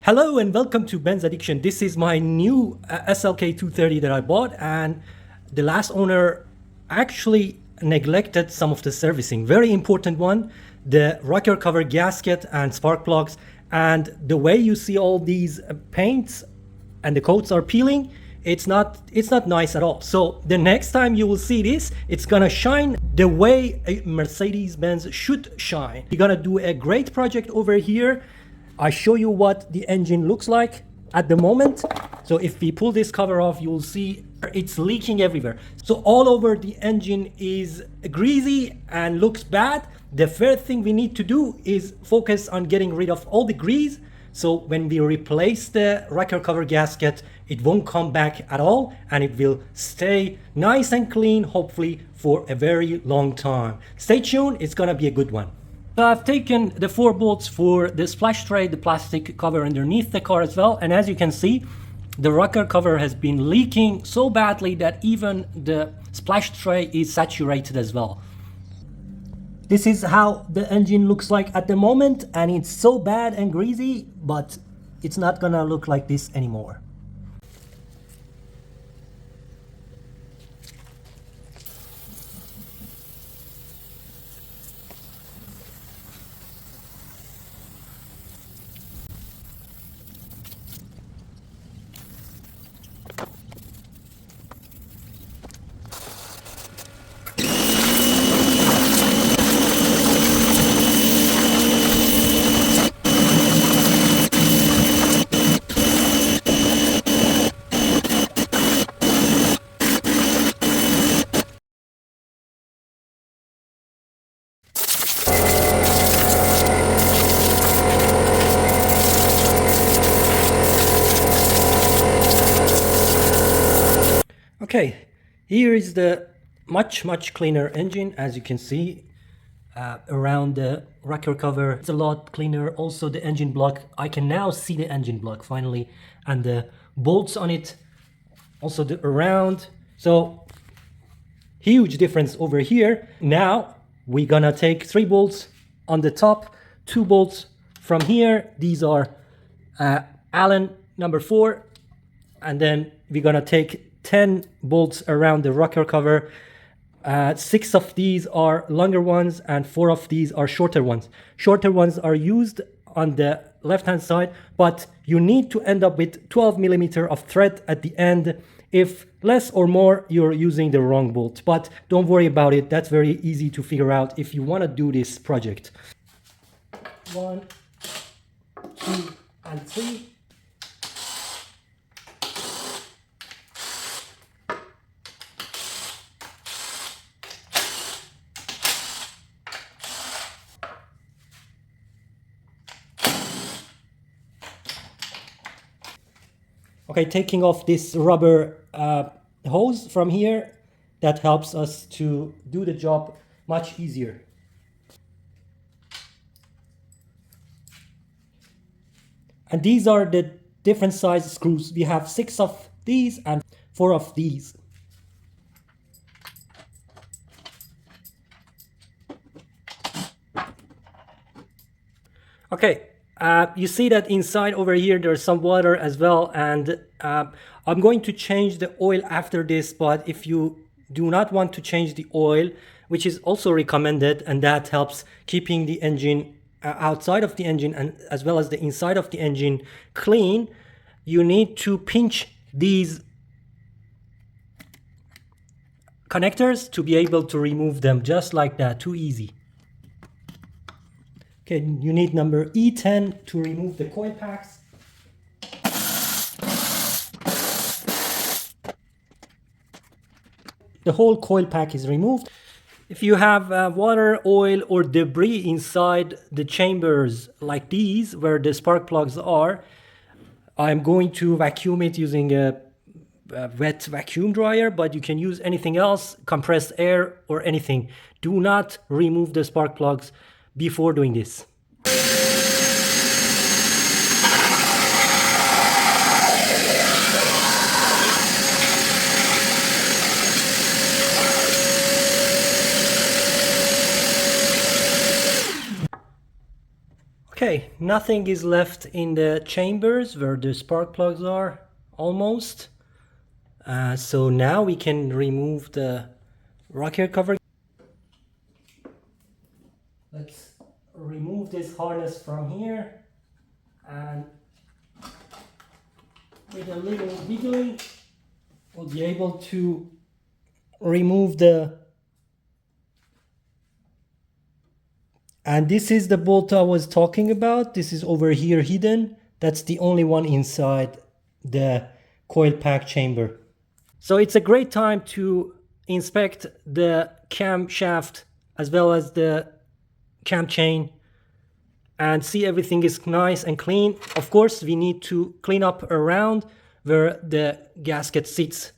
Hello and welcome to Benz Addiction. This is my new SLK230 that I bought, and the last owner actually neglected some of the servicing. Very important one, the rocker cover gasket and spark plugs, and the way you see all these paints and the coats are peeling, it's not nice at all. So the next time you will see this, it's gonna shine the way a Mercedes-Benz should shine. We're gonna do a great project over here. I show you what the engine looks like at the moment. So if we pull this cover off, you'll see it's leaking everywhere. So all over the engine is greasy and looks bad. The first thing we need to do is focus on getting rid of all the grease. So when we replace the rocker cover gasket, it won't come back at all and it will stay nice and clean, hopefully for a very long time. Stay tuned, it's gonna be a good one. So I've taken the 4 bolts for the splash tray, the plastic cover underneath the car as well. And as you can see, the rocker cover has been leaking so badly that even the splash tray is saturated as well. This is how the engine looks like at the moment, and it's so bad and greasy, but it's not gonna look like this anymore. Okay, here is the much cleaner engine. As you can see, around the rocker cover, it's a lot cleaner. Also the engine block, I can now see the engine block finally, and the bolts on it, also the around. So huge difference over here. Now we're gonna take 3 bolts on the top, 2 bolts from here. These are Allen number 4, and then we're gonna take 10 bolts around the rocker cover. 6 of these are longer ones and 4 of these are shorter ones. Shorter ones are used on the left hand side, but you need to end up with 12 millimeter of thread at the end. If less or more, you're using the wrong bolt, but don't worry about it. That's very easy to figure out if you want to do this project. 1, 2, and 3. Okay, taking off this rubber hose from here, that helps us to do the job much easier. And these are the different size screws. We have 6 of these and 4 of these. Okay. You see that inside over here there's some water as well, and I'm going to change the oil after this, but if you do not want to change the oil, which is also recommended, and that helps keeping the engine outside of the engine and as well as the inside of the engine clean, you need to pinch these connectors to be able to remove them just like that. Too easy. Okay, you need number E10 to remove the coil packs. The whole coil pack is removed. If you have water, oil, or debris inside the chambers like these, where the spark plugs are, I'm going to vacuum it using a wet vacuum dryer, but you can use anything else, compressed air or anything. Do not remove the spark plugs before doing this. Okay, nothing is left in the chambers where the spark plugs are, almost. So now we can remove the rocker cover. Let's remove this harness from here, and with a little wiggling we'll be able to remove the, and this is the bolt I was talking about. This is over here hidden. That's the only one inside the coil pack chamber. So it's a great time to inspect the camshaft as well as the cam chain and see everything is nice and clean. Of course, we need to clean up around where the gasket sits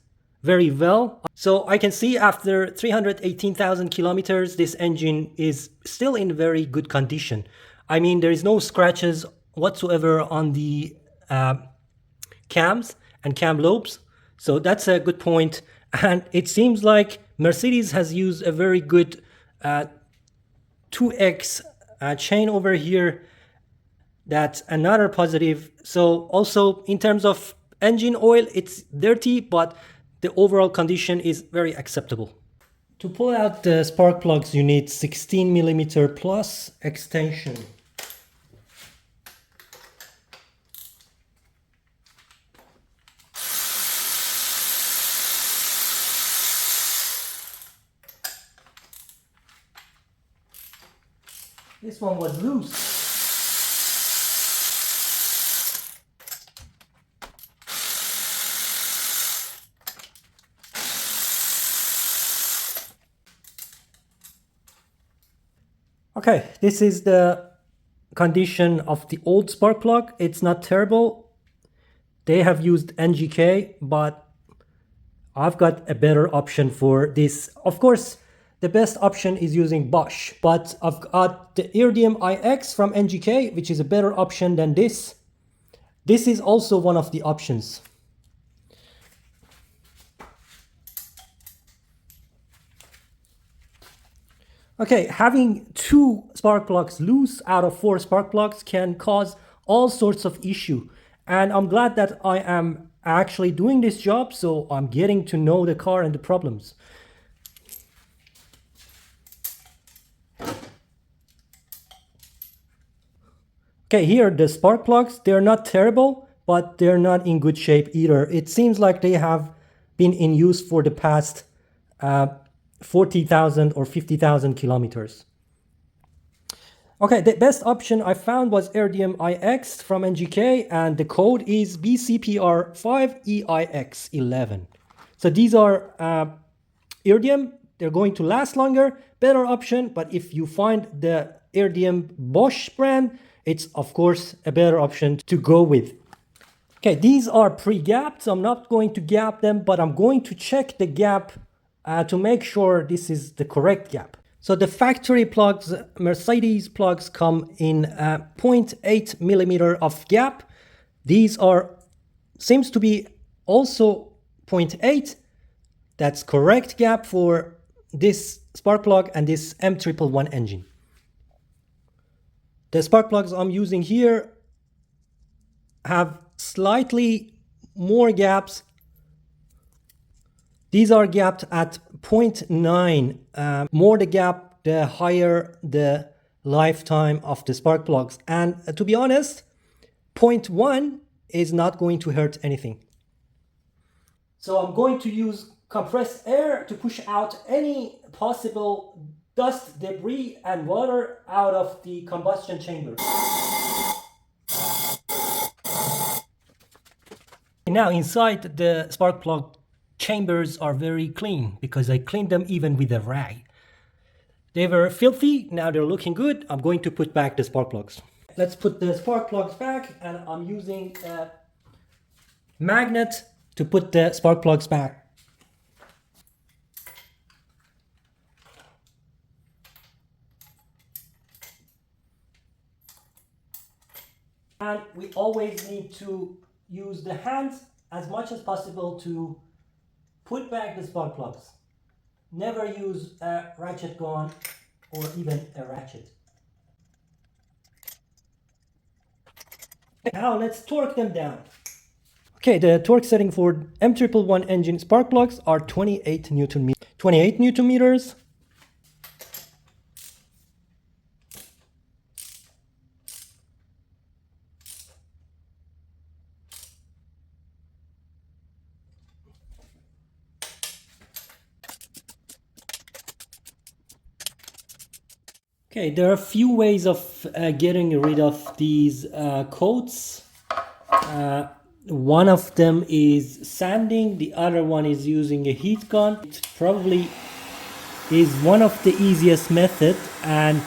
very well. So I can see after 318,000 kilometers, this engine is still in very good condition. I mean, there is no scratches whatsoever on the cams and cam lobes. So that's a good point. And it seems like Mercedes has used a very good 2X chain over here. That's another positive. So also in terms of engine oil, it's dirty, but the overall condition is very acceptable. To pull out the spark plugs, you need 16mm plus extension. This one was loose. Okay, this is the condition of the old spark plug. It's not terrible. They have used NGK, but I've got a better option for this. Of course, the best option is using Bosch, but I've got the Iridium IX from NGK, which is a better option than this. This is also one of the options. Okay, having 2 spark plugs loose out of 4 spark plugs can cause all sorts of issue. And I'm glad that I am actually doing this job, so I'm getting to know the car and the problems. Okay, here the spark plugs, they're not terrible, but they're not in good shape either. It seems like they have been in use for the past 40,000 or 50,000 kilometers. Okay, the best option I found was Iridium IX from NGK, and the code is BCPR5EIX11. So these are Iridium. They're going to last longer, better option, but if you find the Iridium Bosch brand, it's of course a better option to go with. Okay, these are pre-gapped, so I'm not going to gap them, but I'm going to check the gap to make sure this is the correct gap. So the factory plugs, Mercedes plugs, come in 0.8 millimeter of gap. These seems to be also 0.8. That's correct gap for this spark plug and this M111 engine. The spark plugs I'm using here have slightly more gaps. These are gapped at 0.9. More the gap, the higher the lifetime of the spark plugs. And to be honest, 0.1 is not going to hurt anything. So I'm going to use compressed air to push out any possible dust, debris, and water out of the combustion chamber. Now inside the spark plug chambers are very clean because I cleaned them even with a rag. They were filthy, now they're looking good. I'm going to put back the spark plugs. Let's put the spark plugs back, and I'm using a magnet to put the spark plugs back. And we always need to use the hands as much as possible to put back the spark plugs. Never use a ratchet gun or even a ratchet. Now let's torque them down. Okay, the torque setting for M111 engine spark plugs are 28 Newton meters. 28 Newton meters. Okay, there are a few ways of getting rid of these coats. One of them is sanding, the other one is using a heat gun. It probably is one of the easiest method, and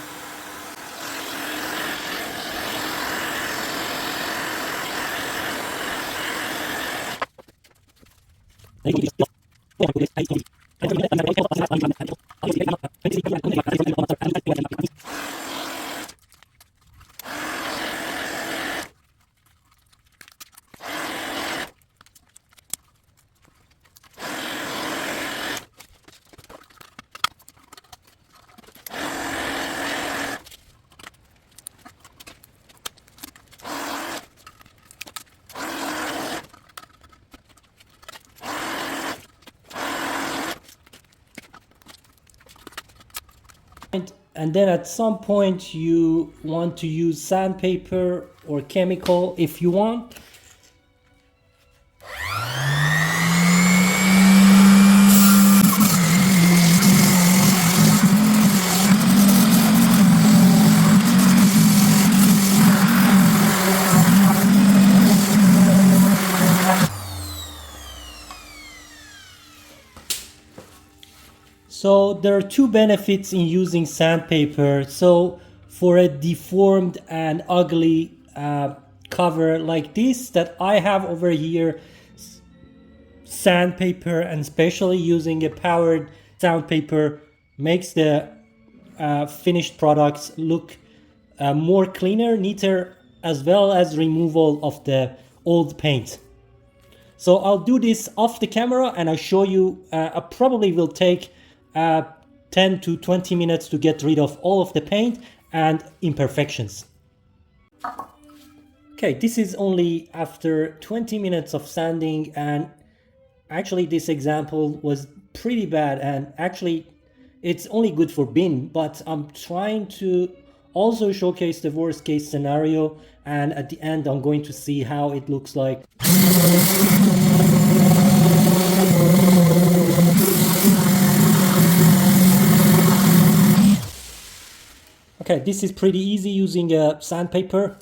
and then at some point you want to use sandpaper or chemical if you want. So there are two benefits in using sandpaper. So for a deformed and ugly cover like this that I have over here, sandpaper, and especially using a powered sandpaper, makes the finished products look more cleaner, neater, as well as removal of the old paint. So I'll do this off the camera and I'll show you. I probably will take 10 to 20 minutes to get rid of all of the paint and imperfections. Okay, this is only after 20 minutes of sanding, and actually this example was pretty bad, and actually it's only good for bin, but I'm trying to also showcase the worst case scenario, and at the end I'm going to see how it looks like. Okay, this is pretty easy using a sandpaper.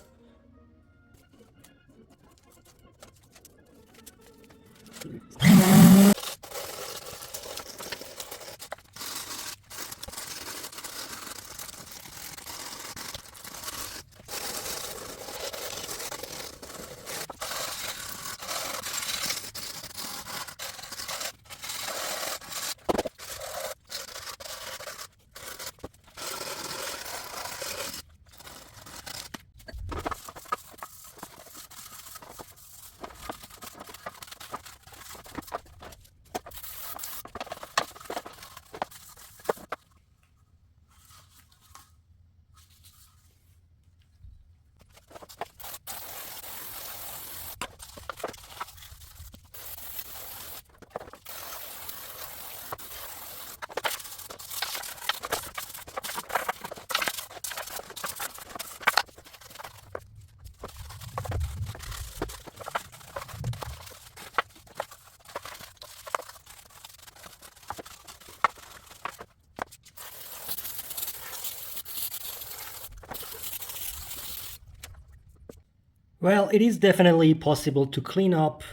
Well, it is definitely possible to clean up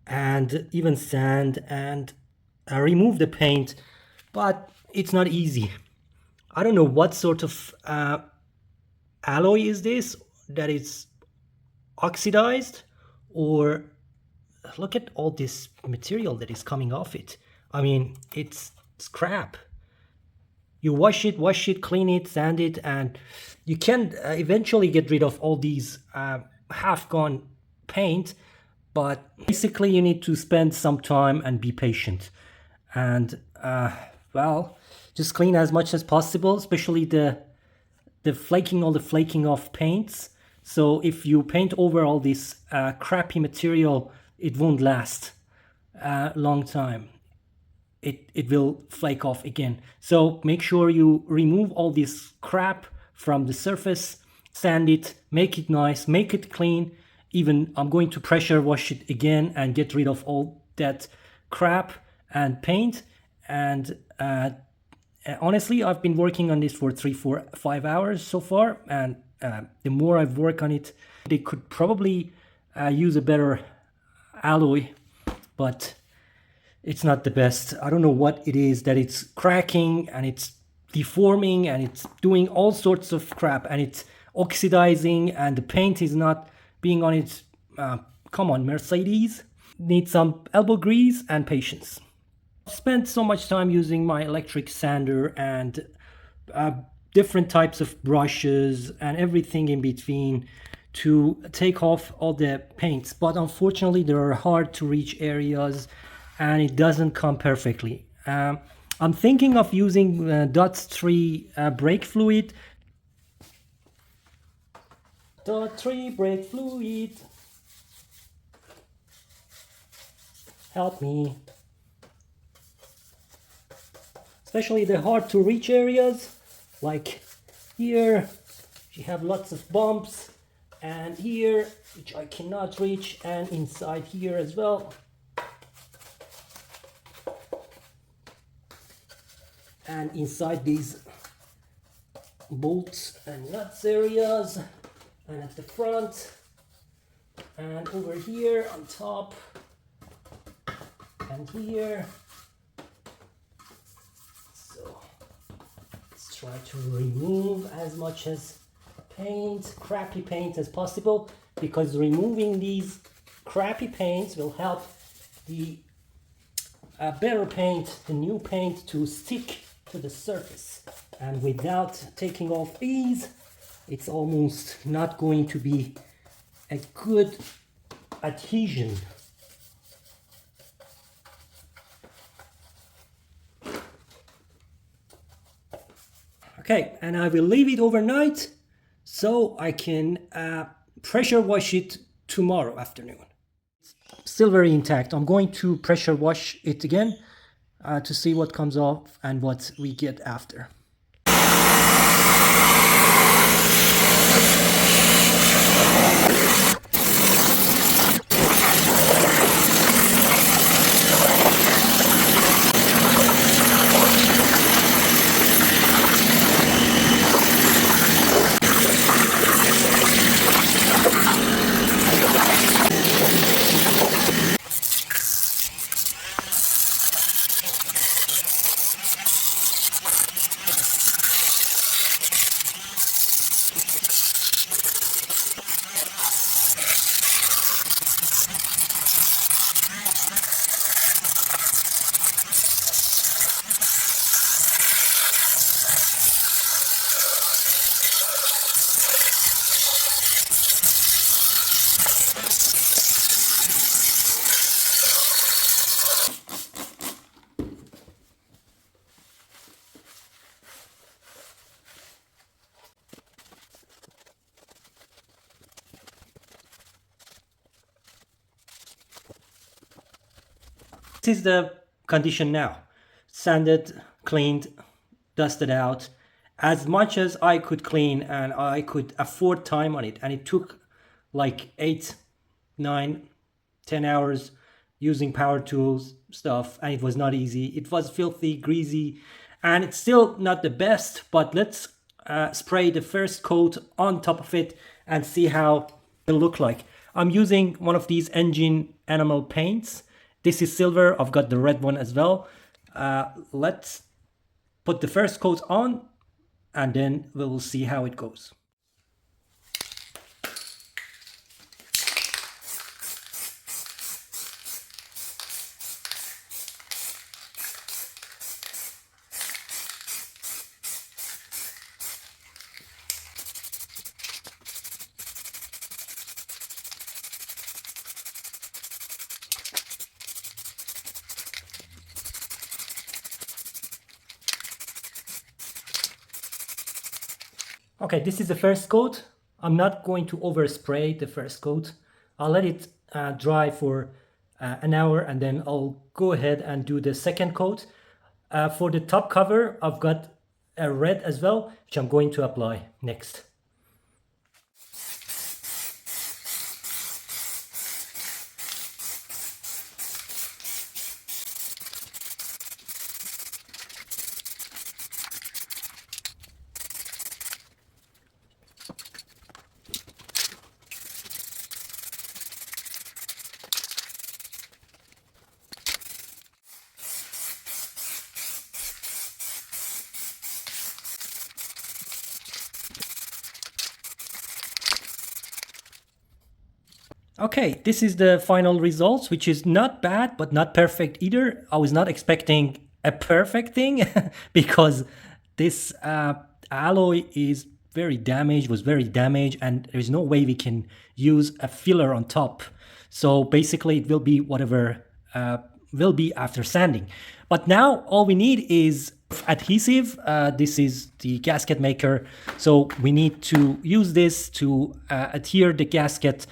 and even sand and remove the paint, but it's not easy. I don't know what sort of alloy is this that is oxidized, or look at all this material that is coming off it. I mean, it's scrap. You wash it, clean it, sand it, and you can eventually get rid of all these half-gone paint, but basically you need to spend some time and be patient. And well, just clean as much as possible, especially the flaking, all the flaking off paints. So if you paint over all this crappy material, it won't last a long time. It will flake off again. So make sure you remove all this crap from the surface, sand it, make it nice, make it clean. Even I'm going to pressure wash it again and get rid of all that crap and paint. And honestly, I've been working on this for 3, 4, 5 hours so far, and the more I've worked on it, they could probably use a better alloy, but it's not the best. I don't know what it is that it's cracking and it's deforming and it's doing all sorts of crap and it's oxidizing and the paint is not being on it. Come on, Mercedes. Need some elbow grease and patience. I've spent so much time using my electric sander and different types of brushes and everything in between to take off all the paints, but unfortunately there are hard to reach areas and it doesn't come perfectly. I'm thinking of using .3 brake fluid. .3 brake fluid. Help me. Especially the hard to reach areas, like here, you have lots of bumps, and here, which I cannot reach, and inside here as well. And inside these bolts and nuts areas, and at the front, and over here on top, and here. So let's try to remove as much as paint, crappy paint as possible, because removing these crappy paints will help the better paint, the new paint, to stick to the surface. And without taking off these, it's almost not going to be a good adhesion. Okay, and I will leave it overnight so I can pressure wash it tomorrow afternoon. Still very intact. I'm going to pressure wash it again to see what comes off and what we get after. This is the condition now. Sanded, cleaned, dusted out as much as I could clean, and I could afford time on it. And it took like 8, 9, 10 hours using power tools stuff, and it was not easy. It was filthy, greasy, and it's still not the best, but let's spray the first coat on top of it and see how it'll look like. I'm using one of these engine enamel paints. This is silver. I've got the red one as well. Let's put the first coat on and then we'll see how it goes. Okay, this is the first coat. I'm not going to overspray the first coat. I'll let it dry for an hour, and then I'll go ahead and do the second coat. For the top cover, I've got a red as well, which I'm going to apply next. Okay, this is the final results, which is not bad, but not perfect either. I was not expecting a perfect thing because this alloy is very damaged, was very damaged, and there's no way we can use a filler on top. So basically it will be whatever will be after sanding. But now all we need is adhesive. This is the gasket maker. So we need to use this to adhere the gasket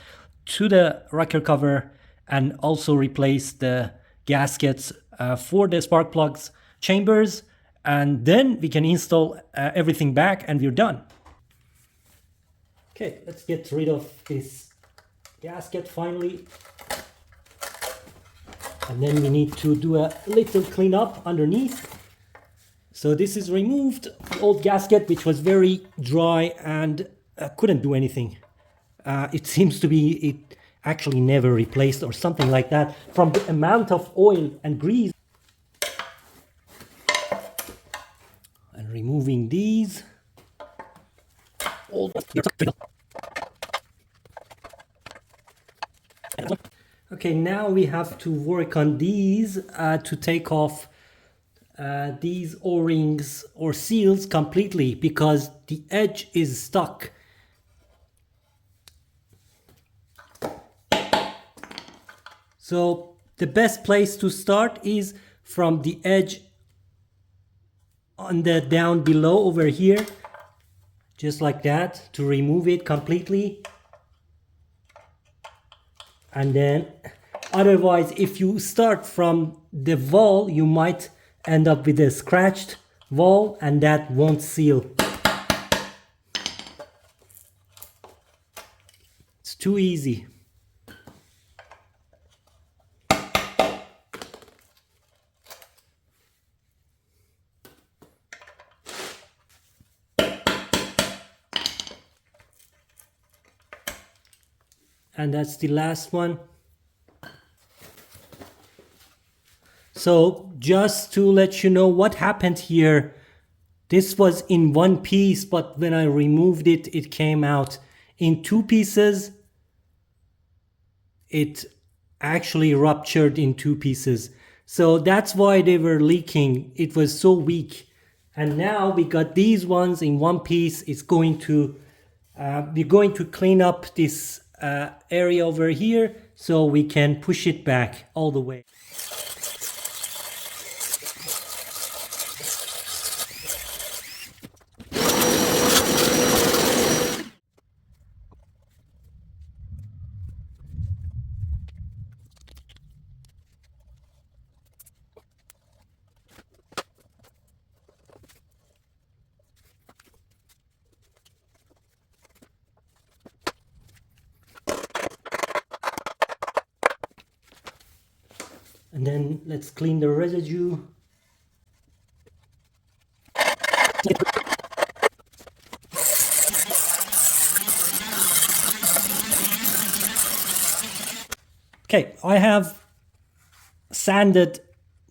to the rocker cover and also replace the gaskets for the spark plugs chambers, and then we can install everything back and we're done. Okay, let's get rid of this gasket finally, and then we need to do a little cleanup underneath. So this is removed, the old gasket, which was very dry and couldn't do anything. It seems to be it actually never replaced or something like that from the amount of oil and grease. And removing these. Okay, now we have to work on these to take off these O-rings or seals completely because the edge is stuck. So the best place to start is from the edge on the down below over here, just like that, to remove it completely. And then otherwise, if you start from the wall, you might end up with a scratched wall and that won't seal. It's too easy. And that's the last one. So just to let you know what happened here, this was in one piece, but when I removed it, it came out in two pieces. It actually ruptured in two pieces. So that's why they were leaking. It was so weak. And now we got these ones in one piece. It's going to, we're going to clean up this area over here so we can push it back all the way. And then let's clean the residue. Okay, I have sanded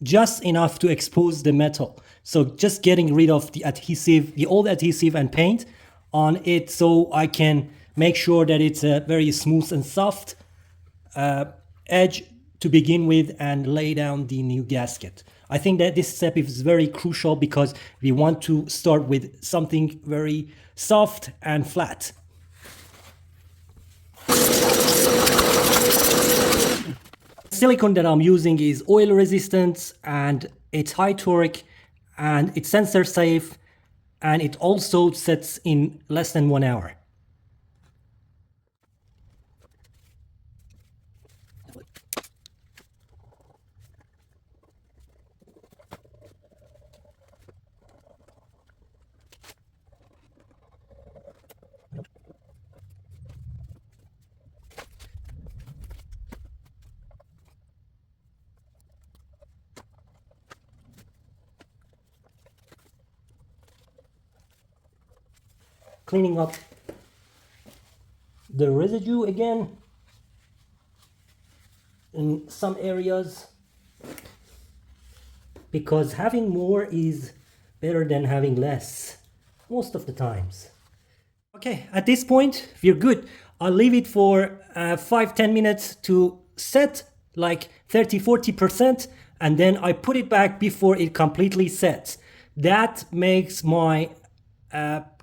just enough to expose the metal. So just getting rid of the adhesive, the old adhesive and paint on it, so I can make sure that it's a very smooth and soft edge to begin with and lay down the new gasket. I think that this step is very crucial because we want to start with something very soft and flat. Silicone that I'm using is oil resistant and it's high torque and it's sensor safe and it also sets in less than 1 hour. cleaning up the residue again in some areas, because having more is better than having less most of the times. Okay, at this point we're good. I'll leave it for 5-10 minutes to set, like 30-40%, and then I put it back before it completely sets. That makes my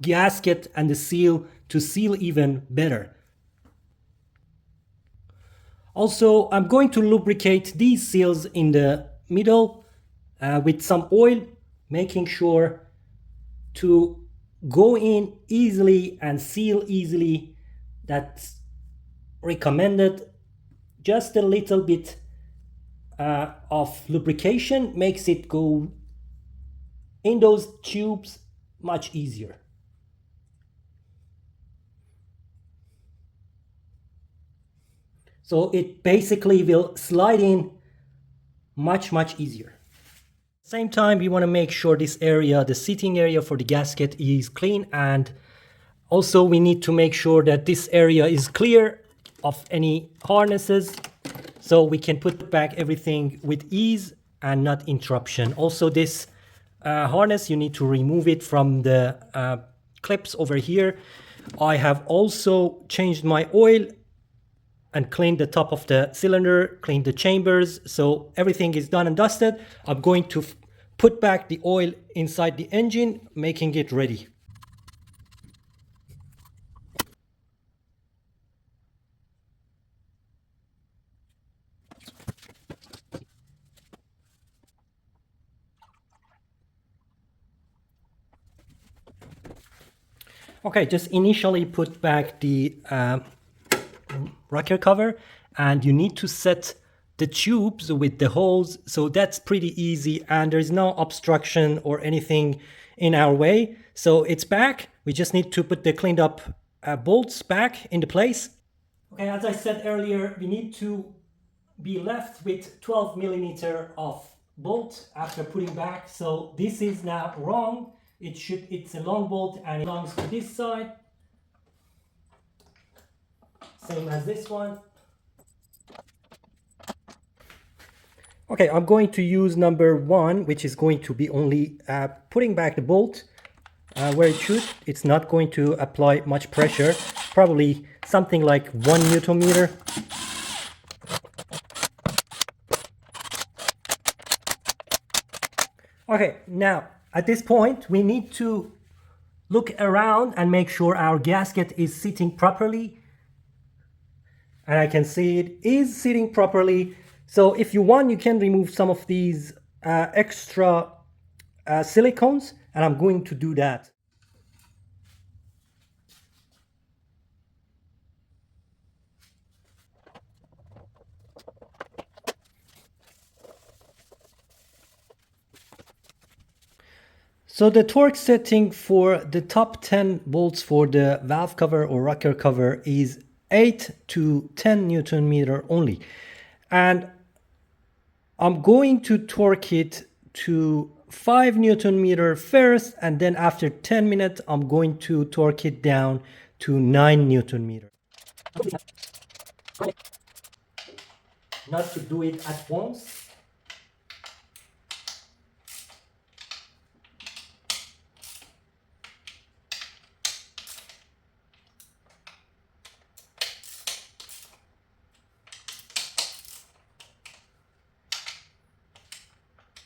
gasket and the seal to seal even better. Also, I'm going to lubricate these seals in the middle with some oil, making sure to go in easily and seal easily. That's recommended. Just a little bit of lubrication makes it go in those tubes much easier. So it basically will slide in much easier. Same time, we want to make sure this area, the seating area for the gasket, is clean, and also we need to make sure that this area is clear of any harnesses so we can put back everything with ease and not interruption. Also, this harness, you need to remove it from the clips over here. I have also changed my oil and cleaned the top of the cylinder, cleaned the chambers, so everything is done and dusted. I'm going to put back the oil inside the engine, making it ready. Okay, just initially put back the rocker cover, and you need to set the tubes with the holes, so that's pretty easy and there's no obstruction or anything in our way. So it's back. We just need to put the cleaned up bolts back into place. Okay, as I said earlier, we need to be left with 12 millimeter of bolt after putting back. So this is now wrong. It's a long bolt and it belongs to this side. Same as this one. Okay, I'm going to use number 1, which is going to be only putting back the bolt where it should. It's not going to apply much pressure, probably something like 1 Newton meter. Okay, now at this point we need to look around and make sure our gasket is sitting properly. And I can see it is sitting properly. So if you want, you can remove some of these extra silicones, and I'm going to do that. So the torque setting for the top 10 bolts for the valve cover or rocker cover is 8 to 10 Newton meter only. And I'm going to torque it to 5 Newton meter first, and then after 10 minutes, I'm going to torque it down to 9 Newton meter. Not to do it at once.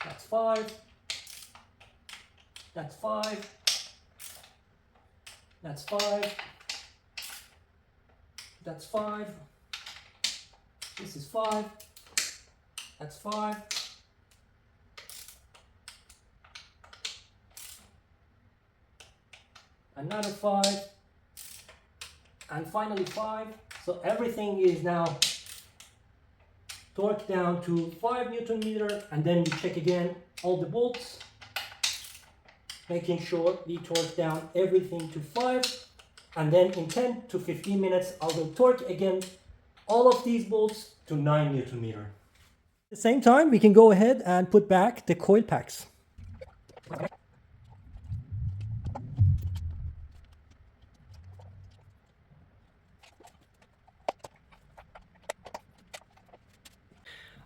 That's 5. That's 5. That's 5. That's 5. This is 5. That's 5. Another 5. And finally 5. So everything is now torque down to 5 Newton meter, and then we check again all the bolts, making sure we torque down everything to 5, and then in 10 to 15 minutes I will torque again all of these bolts to 9 Newton meter. At the same time, we can go ahead and put back the coil packs.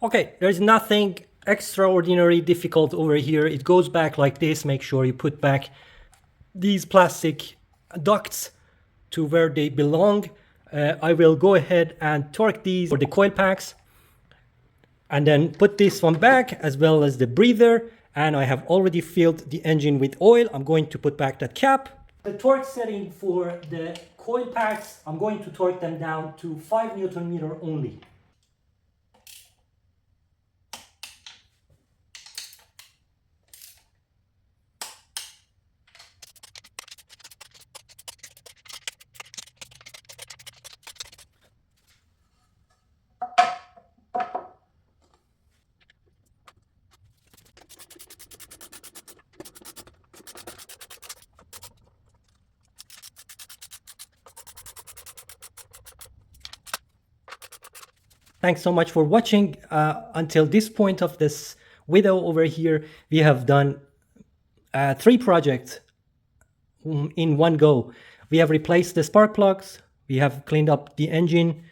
Okay, there's nothing extraordinary difficult over here. It goes back like this. Make sure you put back these plastic ducts to where they belong. I will go ahead and torque these for the coil packs and then put this one back as well as the breather. And I have already filled the engine with oil. I'm going to put back that cap. The torque setting for the coil packs, I'm going to torque them down to 5 Newton meter only. Thanks so much for watching. Until this point of this video over here, we have done 3 projects in one go. We have replaced the spark plugs. We have cleaned up the engine.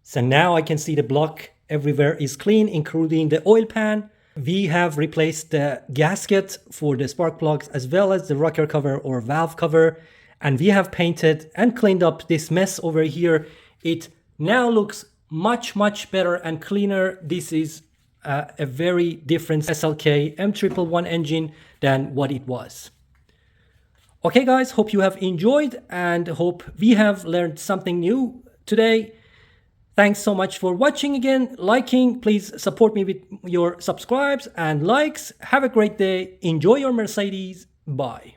So now I can see the block everywhere is clean, including the oil pan. We have replaced the gasket for the spark plugs as well as the rocker cover or valve cover. And we have painted and cleaned up this mess over here. It now looks much better and cleaner. This is a very different SLK M111 engine than what it was. Okay guys, hope you have enjoyed and hope we have learned something new today. Thanks so much for watching again, liking. Please support me with your subscribes and likes. Have a great day. Enjoy your Mercedes. Bye.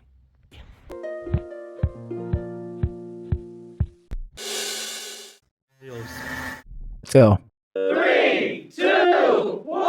So 3, 2, 1.